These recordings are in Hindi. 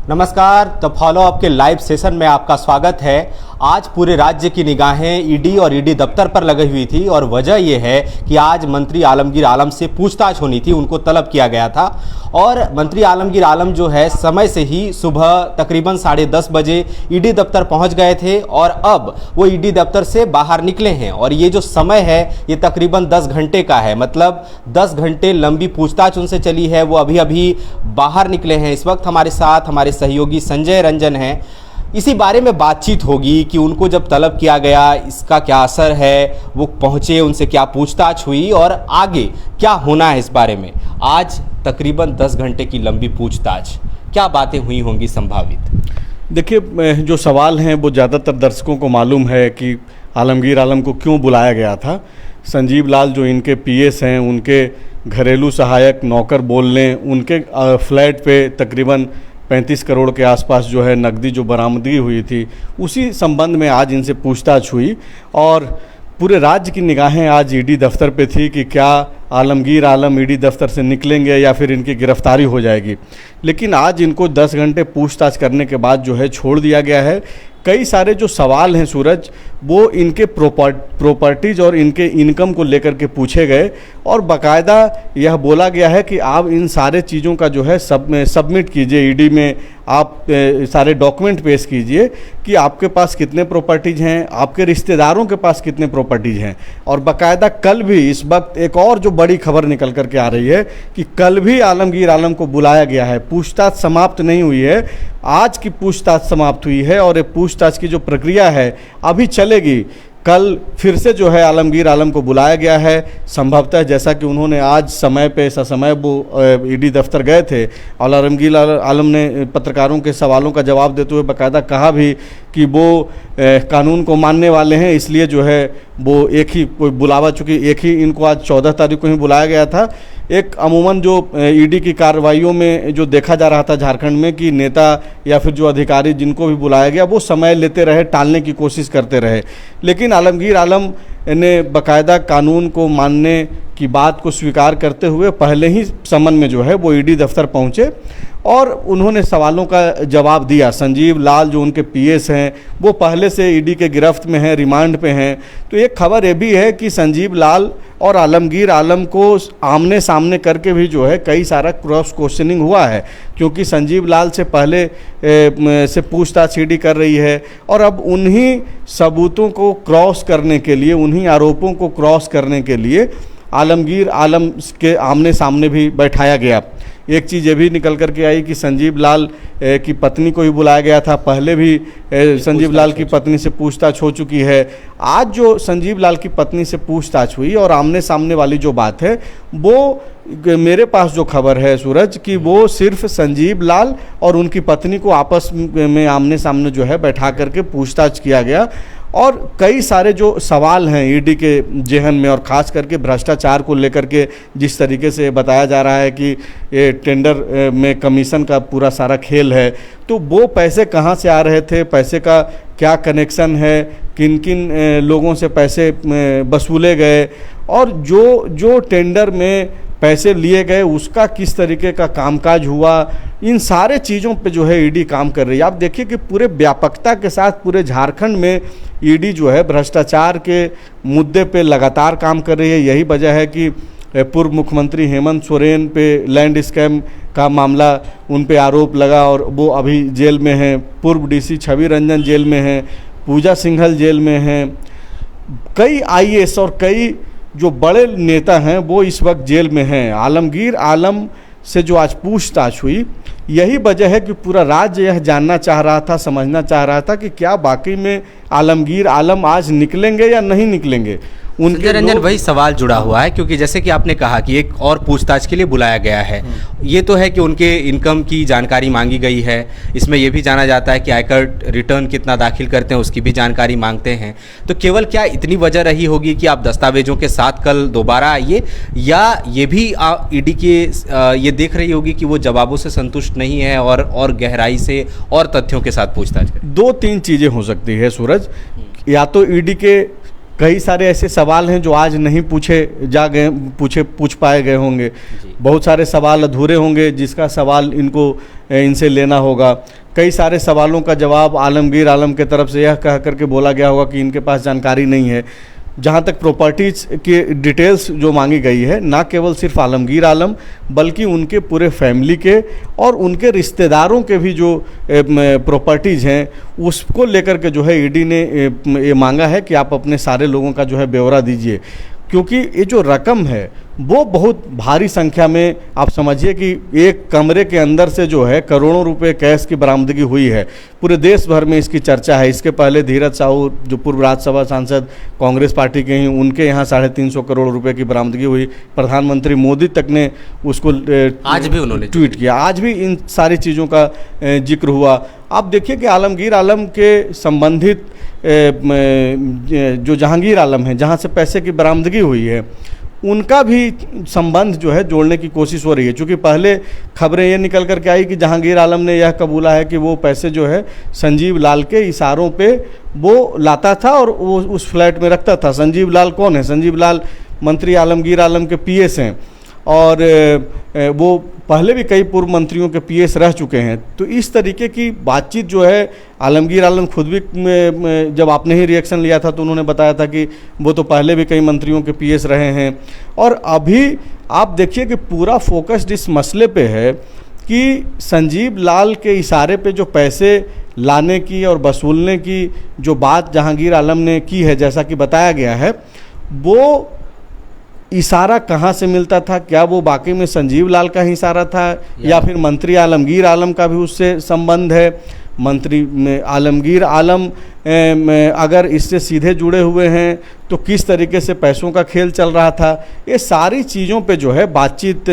नमस्कार। द फॉलो अप के लाइव सेशन में आपका स्वागत है। आज पूरे राज्य की निगाहें ईडी और ईडी दफ्तर पर लगी हुई थी और वजह यह है कि आज मंत्री आलमगीर आलम से पूछताछ होनी थी, उनको तलब किया गया था। और मंत्री आलमगीर आलम जो है समय से ही सुबह तकरीबन 10:30 बजे ईडी दफ्तर पहुंच गए थे और अब वो ईडी दफ्तर से बाहर निकले हैं। और ये जो समय है ये तकरीबन 10 घंटे का है, मतलब 10 घंटे लंबी पूछताछ उनसे चली है। वो अभी अभी बाहर निकले हैं। इस वक्त हमारे साथ हमारे सहयोगी संजय रंजन हैं। इसी बारे में बातचीत होगी कि उनको जब तलब किया गया इसका क्या असर है, वो पहुंचे, उनसे क्या पूछताछ हुई और आगे क्या होना है इस बारे में। आज तकरीबन 10 घंटे की लंबी पूछताछ, क्या बातें हुई होंगी संभावित? देखिए, जो सवाल हैं वो ज़्यादातर दर्शकों को मालूम है कि आलमगीर आलम को क्यों बुलाया गया था। संजीव लाल जो इनके पीएस हैं, उनके घरेलू सहायक नौकर बोल लें, उनके फ्लैट पे तकरीबन 35 करोड़ के आसपास जो है नकदी जो बरामदगी हुई थी, उसी संबंध में आज इनसे पूछताछ हुई। और पूरे राज्य की निगाहें आज ईडी दफ्तर पे थी कि क्या आलमगीर आलम ईडी दफ्तर से निकलेंगे या फिर इनकी गिरफ्तारी हो जाएगी। लेकिन आज इनको 10 घंटे पूछताछ करने के बाद जो है छोड़ दिया गया है। कई सारे जो सवाल हैं सूरज, वो इनके प्रॉपर्टीज और इनके इनकम को लेकर के पूछे गए और बाकायदा यह बोला गया है कि आप इन सारे चीज़ों का जो है सबमिट कीजिए ईडी में, आप सारे डॉक्यूमेंट पेश कीजिए कि आपके पास कितने प्रॉपर्टीज हैं, आपके रिश्तेदारों के पास कितने प्रॉपर्टीज हैं। और बाकायदा कल भी इस वक्त एक और जो बड़ी खबर निकल करके आ रही है कि कल भी आलमगीर आलम को बुलाया गया है। पूछताछ समाप्त नहीं हुई है, आज की पूछताछ समाप्त हुई है और ये पूछताछ की जो प्रक्रिया है अभी चलेगी। कल फिर से जो है आलमगीर आलम को बुलाया गया है। संभवतः जैसा कि उन्होंने आज समय पे ससमय वो ईडी दफ्तर गए थे और आलमगीर आलम ने पत्रकारों के सवालों का जवाब देते हुए बाकायदा कहा भी कि वो कानून को मानने वाले हैं, इसलिए जो है वो एक ही कोई बुलावा, चूँकि एक ही इनको आज 14 तारीख को ही बुलाया गया था। एक अमूमन जो ईडी की कार्रवाइयों में जो देखा जा रहा था झारखंड में कि नेता या फिर जो अधिकारी जिनको भी बुलाया गया वो समय लेते रहे, टालने की कोशिश करते रहे। लेकिन आलमगीर आलम ने बाकायदा कानून को मानने की बात को स्वीकार करते हुए पहले ही समन में जो है वो ईडी दफ्तर पहुंचे और उन्होंने सवालों का जवाब दिया। संजीव लाल जो उनके पीएस हैं वो पहले से ईडी के गिरफ्त में हैं, रिमांड पे हैं। तो एक खबर ये भी है कि संजीव लाल और आलमगीर आलम को आमने सामने करके भी जो है कई सारा क्रॉस क्वेश्चनिंग हुआ है, क्योंकि संजीव लाल से पहले से पूछताछ ईडी कर रही है और अब उन्हीं सबूतों को क्रॉस करने के लिए, उन्हीं आरोपों को क्रॉस करने के लिए आलमगीर आलम के आमने सामने भी बैठाया गया। एक चीज़ ये भी निकल कर के आई कि संजीव लाल की पत्नी को ही बुलाया गया था। पहले भी संजीव लाल की पत्नी से पूछताछ हो चुकी है। आज जो संजीव लाल की पत्नी से पूछताछ हुई और आमने सामने वाली जो बात है, वो मेरे पास जो खबर है सूरज कि वो सिर्फ संजीव लाल और उनकी पत्नी को आपस में आमने सामने जो है बैठा करके पूछताछ किया गया। और कई सारे जो सवाल हैं ईडी के जेहन में और ख़ास करके भ्रष्टाचार को लेकर के, जिस तरीके से बताया जा रहा है कि ये टेंडर में कमीशन का पूरा सारा खेल है, तो वो पैसे कहाँ से आ रहे थे, पैसे का क्या कनेक्शन है, किन किन लोगों से पैसे वसूले गए और जो टेंडर में पैसे लिए गए उसका किस तरीके का कामकाज हुआ, इन सारे चीज़ों पे जो है ईडी काम कर रही है। आप देखिए कि पूरे व्यापकता के साथ पूरे झारखंड में ईडी जो है भ्रष्टाचार के मुद्दे पे लगातार काम कर रही है। यही वजह है कि पूर्व मुख्यमंत्री हेमंत सोरेन पे लैंड स्कैम का मामला, उन पे आरोप लगा और वो अभी जेल में हैं। पूर्व डीसी छवि रंजन जेल में हैं, पूजा सिंघल जेल में हैं, कई आईएएस और कई जो बड़े नेता हैं वो इस वक्त जेल में हैं। आलमगीर आलम से जो आज पूछताछ हुई, यही वजह है कि पूरा राज्य यह जानना चाह रहा था, समझना चाह रहा था कि क्या वाकई में आलमगीर आलम आज निकलेंगे या नहीं निकलेंगे। संजय रंजन, वही सवाल जुड़ा हुआ है क्योंकि जैसे कि आपने कहा कि एक और पूछताछ के लिए बुलाया गया है। ये तो है कि उनके इनकम की जानकारी मांगी गई है, इसमें यह भी जाना जाता है कि आयकर रिटर्न कितना दाखिल करते हैं उसकी भी जानकारी मांगते हैं। तो केवल क्या इतनी वजह रही होगी कि आप दस्तावेजों के साथ कल दोबारा आइए, या ये भी ईडी के ये देख रही होगी कि वो जवाबों से संतुष्ट नहीं है और गहराई से और तथ्यों के साथ पूछताछ करें? 2-3 चीज़ें हो सकती है सूरज। या तो ईडी के कई सारे ऐसे सवाल हैं जो आज नहीं पूछ पाए गए होंगे। बहुत सारे सवाल अधूरे होंगे जिसका सवाल इनसे लेना होगा। कई सारे सवालों का जवाब आलमगीर आलम के तरफ से यह कह करके बोला गया होगा कि इनके पास जानकारी नहीं है। जहाँ तक प्रॉपर्टीज़ की डिटेल्स जो मांगी गई है, ना केवल सिर्फ आलमगीर आलम बल्कि उनके पूरे फैमिली के और उनके रिश्तेदारों के भी जो प्रॉपर्टीज़ हैं उसको लेकर के जो है ईडी ने ये मांगा है कि आप अपने सारे लोगों का जो है ब्यौरा दीजिए, क्योंकि ये जो रकम है वो बहुत भारी संख्या में, आप समझिए कि एक कमरे के अंदर से जो है करोड़ों रुपए कैश की बरामदगी हुई है। पूरे देश भर में इसकी चर्चा है। इसके पहले धीरज साहू जो पूर्व राज्यसभा सांसद कांग्रेस पार्टी के हैं, उनके यहाँ 350 करोड़ रुपए की बरामदगी हुई। प्रधानमंत्री मोदी तक ने उसको आज भी उन्होंने ट्वीट किया। आज भी इन सारी चीज़ों का जिक्र हुआ। आप देखिए कि आलमगीर आलम के संबंधित जो जहांगीर आलम है, जहाँ से पैसे की बरामदगी हुई है, उनका भी संबंध जो है जोड़ने की कोशिश हो रही है। क्योंकि पहले खबरें ये निकल कर के आई कि जहांगीर आलम ने यह कबूला है कि वो पैसे जो है संजीव लाल के इशारों पे वो लाता था और वो उस फ्लैट में रखता था। संजीव लाल कौन है? संजीव लाल मंत्री आलमगीर आलम के पीएस हैं और वो पहले भी कई पूर्व मंत्रियों के पीएस रह चुके हैं। तो इस तरीके की बातचीत जो है, आलमगीर आलम खुद भी जब आपने ही रिएक्शन लिया था तो उन्होंने बताया था कि वो तो पहले भी कई मंत्रियों के पीएस रहे हैं। और अभी आप देखिए कि पूरा फोकस्ड इस मसले पे है कि संजीव लाल के इशारे पे जो पैसे लाने की और वसूलने की जो बात जहांगीर आलम ने की है, जैसा कि बताया गया है, वो इशारा कहाँ से मिलता था? क्या वो वाकई में संजीव लाल का ही इशारा था या फिर मंत्री आलमगीर आलम का भी उससे संबंध है? मंत्री में आलमगीर आलम अगर इससे सीधे जुड़े हुए हैं तो किस तरीके से पैसों का खेल चल रहा था? ये सारी चीज़ों पे जो है बातचीत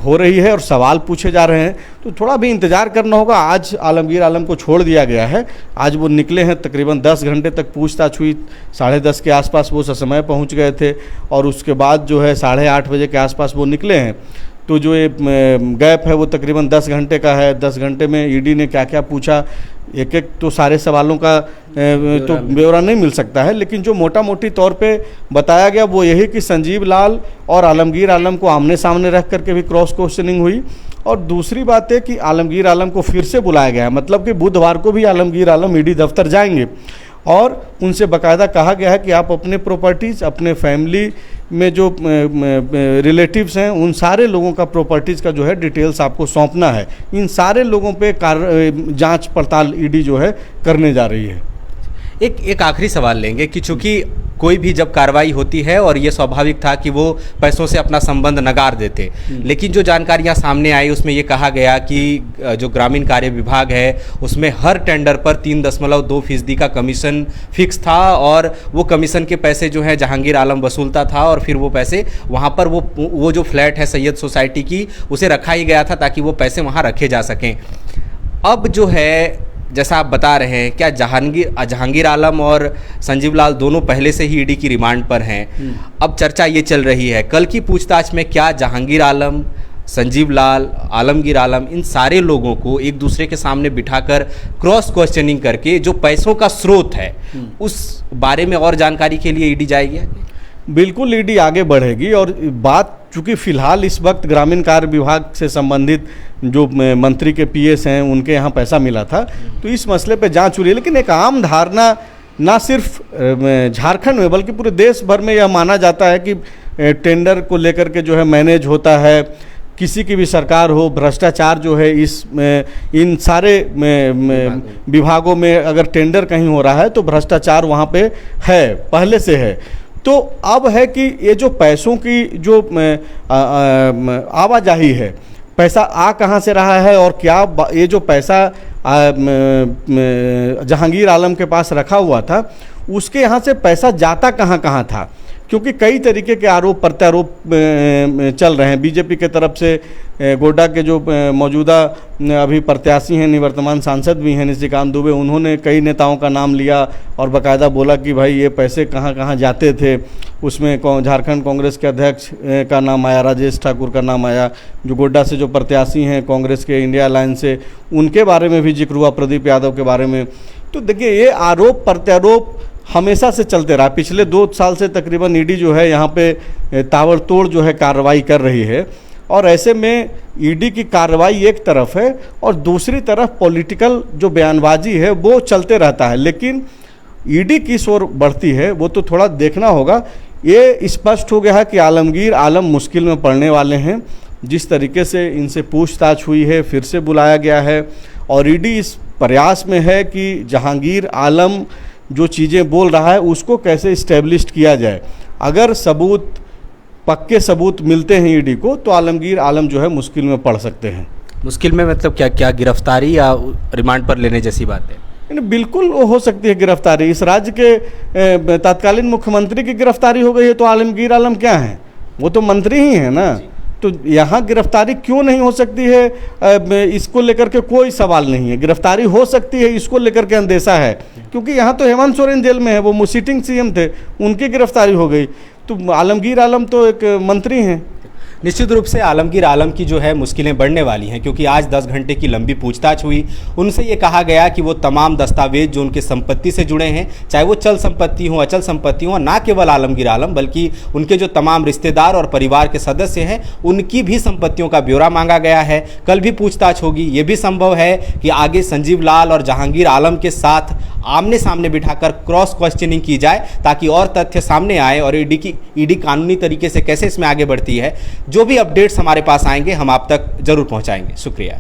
हो रही है और सवाल पूछे जा रहे हैं। तो थोड़ा भी इंतज़ार करना होगा। आज आलमगीर आलम को छोड़ दिया गया है। आज वो निकले हैं, तकरीबन 10 घंटे तक पूछताछ हुई। 10:30 के आसपास वो ससमय पहुंच गए थे और उसके बाद जो है 8:30 बजे के आसपास वो निकले हैं। तो जो ये गैप है वो तकरीबन 10 घंटे का है। 10 घंटे में ईडी ने क्या क्या पूछा, एक एक तो सारे सवालों का तो ब्यौरा नहीं मिल सकता है, लेकिन जो मोटा मोटी तौर पे बताया गया वो यही कि संजीव लाल और आलमगीर आलम को आमने सामने रख करके भी क्रॉस क्वेश्चनिंग हुई। और दूसरी बात है कि आलमगीर आलम को फिर से बुलाया गया है, मतलब कि बुधवार को भी आलमगीर आलम ईडी दफ्तर जाएंगे और उनसे बाकायदा कहा गया है कि आप अपने प्रॉपर्टीज़, अपने फैमिली में जो रिलेटिव्स हैं, उन सारे लोगों का प्रॉपर्टीज़ का जो है डिटेल्स आपको सौंपना है। इन सारे लोगों पे जांच पड़ताल ईडी जो है करने जा रही है। एक आखिरी सवाल लेंगे कि चूंकि कोई भी जब कार्रवाई होती है और ये स्वाभाविक था कि वो पैसों से अपना संबंध नकार देते, लेकिन जो जानकारियां सामने आई उसमें ये कहा गया कि जो ग्रामीण कार्य विभाग है उसमें हर टेंडर पर 3.2% का कमीशन फिक्स था और वो कमीशन के पैसे जो है जहांगीर आलम वसूलता था और फिर वो पैसे वहाँ पर वो जो फ्लैट है सैयद सोसाइटी की, उसे रखा ही गया था ताकि वो पैसे वहाँ रखे जा सकें। अब जो है जैसा आप बता रहे हैं, क्या जहांगीर आलम और संजीव लाल दोनों पहले से ही ईडी की रिमांड पर हैं? अब चर्चा ये चल रही है कल की पूछताछ में क्या जहांगीर आलम, संजीव लाल, आलमगीर आलम, इन सारे लोगों को एक दूसरे के सामने बिठाकर क्रॉस क्वेश्चनिंग करके जो पैसों का स्रोत है उस बारे में और जानकारी के लिए ईडी जाएगी? बिल्कुल ईडी आगे बढ़ेगी। और बात चूँकि फ़िलहाल इस वक्त ग्रामीण कार्य विभाग से संबंधित जो मंत्री के पीएस हैं उनके यहाँ पैसा मिला था, तो इस मसले पे जांच हो रही है। लेकिन एक आम धारणा ना सिर्फ झारखंड में बल्कि पूरे देश भर में यह माना जाता है कि टेंडर को लेकर के जो है मैनेज होता है। किसी की भी सरकार हो, भ्रष्टाचार जो है इन सारे विभागों में अगर टेंडर कहीं हो रहा है तो भ्रष्टाचार वहाँ पे है, पहले से है। तो अब है कि ये जो पैसों की जो आवाजाही है, पैसा आ कहाँ से रहा है और क्या ये जो पैसा जहांगीर आलम के पास रखा हुआ था उसके यहाँ से पैसा जाता कहाँ कहाँ था? क्योंकि कई तरीके के आरोप प्रत्यारोप चल रहे हैं। बीजेपी के तरफ से गोड्डा के जो मौजूदा अभी प्रत्याशी हैं, निवर्तमान सांसद भी हैं निशिकांत दुबे, उन्होंने कई नेताओं का नाम लिया और बाकायदा बोला कि भाई ये पैसे कहाँ कहाँ जाते थे। उसमें झारखंड कांग्रेस के अध्यक्ष का नाम आया, राजेश ठाकुर का नाम आया, जो गोड्डा से जो प्रत्याशी हैं कांग्रेस के इंडिया अलायंस से, उनके बारे में भी जिक्र हुआ, प्रदीप यादव के बारे में। तो देखिए ये आरोप प्रत्यारोप हमेशा से चलते रहा। पिछले 2 साल से तकरीबन ईडी जो है यहाँ पे ताबड़तोड़ जो है कार्रवाई कर रही है, और ऐसे में ईडी की कार्रवाई एक तरफ है और दूसरी तरफ पॉलिटिकल जो बयानबाजी है वो चलते रहता है। लेकिन ईडी किस ओर बढ़ती है वो तो थोड़ा देखना होगा। ये स्पष्ट हो गया है कि आलमगीर आलम मुश्किल में पड़ने वाले हैं। जिस तरीके से इनसे पूछताछ हुई है, फिर से बुलाया गया है, और ईडी इस प्रयास में है कि जहांगीर आलम जो चीज़ें बोल रहा है उसको कैसे इस्टेब्लिश किया जाए। अगर सबूत, पक्के सबूत मिलते हैं ईडी को, तो आलमगीर आलम जो है मुश्किल में पड़ सकते हैं। मुश्किल में मतलब क्या क्या, गिरफ्तारी या रिमांड पर लेने जैसी बात है? बिल्कुल हो सकती है गिरफ्तारी। इस राज्य के तत्कालीन मुख्यमंत्री की गिरफ्तारी हो गई है, तो आलमगीर आलम क्या हैं? वो तो मंत्री ही हैं ना। तो यहाँ गिरफ्तारी क्यों नहीं हो सकती है, इसको लेकर के कोई सवाल नहीं है। गिरफ्तारी हो सकती है, इसको लेकर के अंदेशा है, क्योंकि यहाँ तो हेमंत सोरेन जेल में है, वो सिटिंग सीएम थे, उनकी गिरफ्तारी हो गई। तो आलमगीर आलम तो एक मंत्री हैं। निश्चित रूप से आलमगीर आलम की जो है मुश्किलें बढ़ने वाली हैं, क्योंकि आज 10 घंटे की लंबी पूछताछ हुई। उनसे ये कहा गया कि वो तमाम दस्तावेज जो उनके संपत्ति से जुड़े हैं, चाहे वो चल संपत्ति हो, अचल संपत्ति हो, ना केवल आलमगीर आलम बल्कि उनके जो तमाम रिश्तेदार और परिवार के सदस्य हैं, उनकी भी संपत्तियों का ब्यौरा मांगा गया है। कल भी पूछताछ होगी। ये भी संभव है कि आगे संजीव लाल और जहांगीर आलम के साथ आमने सामने बिठाकर क्रॉस क्वेश्चनिंग की जाए, ताकि और तथ्य सामने आए और ईडी कानूनी तरीके से कैसे इसमें आगे बढ़ती है। जो भी अपडेट्स हमारे पास आएंगे हम आप तक जरूर पहुंचाएंगे। शुक्रिया।